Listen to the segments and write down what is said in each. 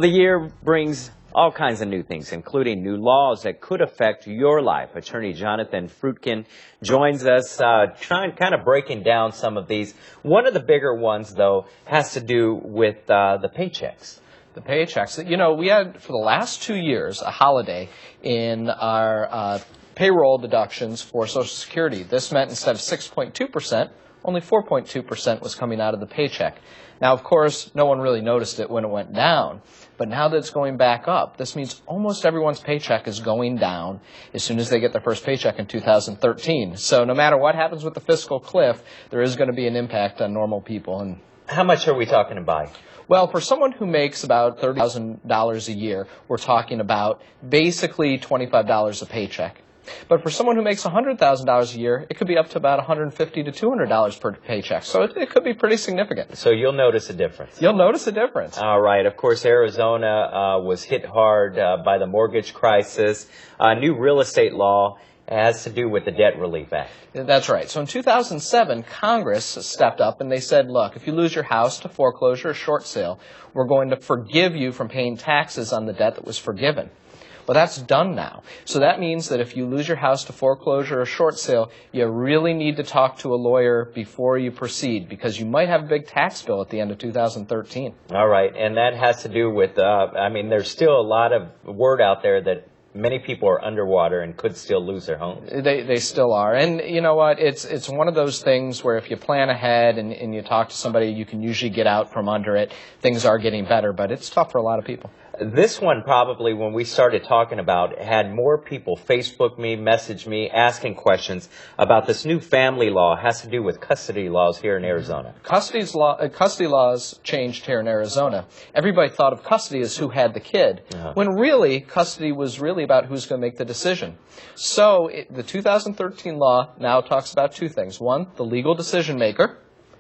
The year brings all kinds of new things, including new laws that could affect your life. Attorney Jonathan Frutkin joins us, kind of breaking down some of these. One of the bigger ones, though, has to do with the paychecks. The paychecks. You know, we had, for the last 2 years, a holiday in our payroll deductions for Social Security. This meant instead of 6.2%, only 4.2% was coming out of the paycheck. Now, of course, no one really noticed it when it went down, but now that it's going back up, this means almost everyone's paycheck is going down as soon as they get their first paycheck in 2013. So no matter what happens with the fiscal cliff, there is going to be an impact on normal people. And how much are we talking about? Well, for someone who makes about $30,000 a year, we're talking about basically $25 a paycheck. But for someone who makes $100,000 a year, it could be up to about $150 to $200 per paycheck. So it could be pretty significant. So you'll notice a difference. You'll notice a difference. All right. Of course, Arizona was hit hard by the mortgage crisis. New real estate law has to do with the Debt Relief Act. That's right. So in 2007, Congress stepped up and they said, look, if you lose your house to foreclosure or short sale, we're going to forgive you from paying taxes on the debt that was forgiven. Well, that's done now. So that means that if you lose your house to foreclosure or short sale, you really need to talk to a lawyer before you proceed because you might have a big tax bill at the end of 2013. All right. And that has to do with, there's still a lot of word out there that many people are underwater and could still lose their homes. They still are. And you know what? It's one of those things where if you plan ahead and you talk to somebody, you can usually get out from under it. Things are getting better, but it's tough for a lot of people. This one probably, when we started talking about, had more people Facebook me, message me, asking questions about this new family law. It has to do with custody laws here in Arizona. Custody laws changed here in Arizona. Everybody thought of custody as who had the kid, when really custody was really about who's going to make the decision. So the 2013 law now talks about two things. One, the legal decision maker.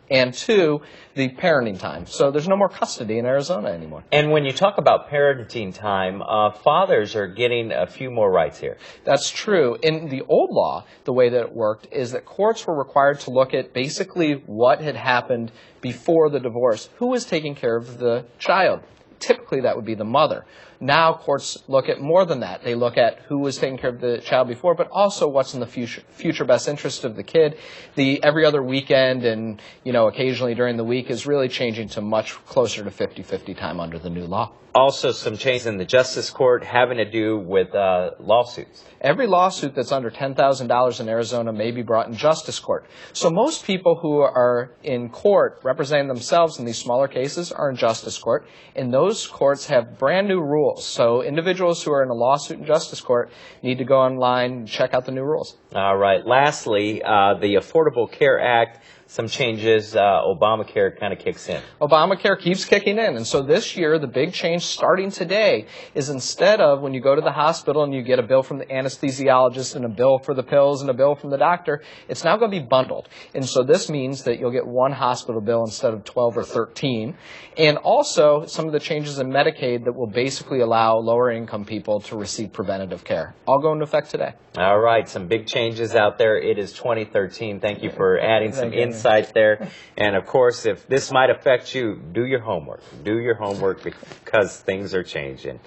And two, the parenting time. So there's no more custody in Arizona anymore. And when you talk about parenting time, fathers are getting a few more rights here. That's true. In the old law, the way that it worked is that courts were required to look at basically what had happened before the divorce. Who was taking care of the child? Typically, that would be the mother. Now, courts look at more than that. They look at who was taking care of the child before, but also what's in the future best interest of the kid. The every other weekend and, occasionally during the week is really changing to much closer to 50-50 time under the new law. Also, some changes in the Justice Court having to do with lawsuits. Every lawsuit that's under $10,000 in Arizona may be brought in Justice Court. So most people who are in court representing themselves in these smaller cases are in Justice Court, and those courts have brand new rules. So individuals who are in a lawsuit in Justice Court need to go online and check out the new rules. All right. Lastly, the Affordable Care Act. Some changes, Obamacare kind of kicks in. Obamacare keeps kicking in. And so this year, the big change starting today is instead of when you go to the hospital and you get a bill from the anesthesiologist and a bill for the pills and a bill from the doctor, it's now going to be bundled. And so this means that you'll get one hospital bill instead of 12 or 13. And also some of the changes in Medicaid that will basically allow lower income people to receive preventative care. All go into effect today. All right. Some big changes out there. It is 2013. Thank you for adding some insight there. And of course, if this might affect you, do your homework. Do your homework because things are changing.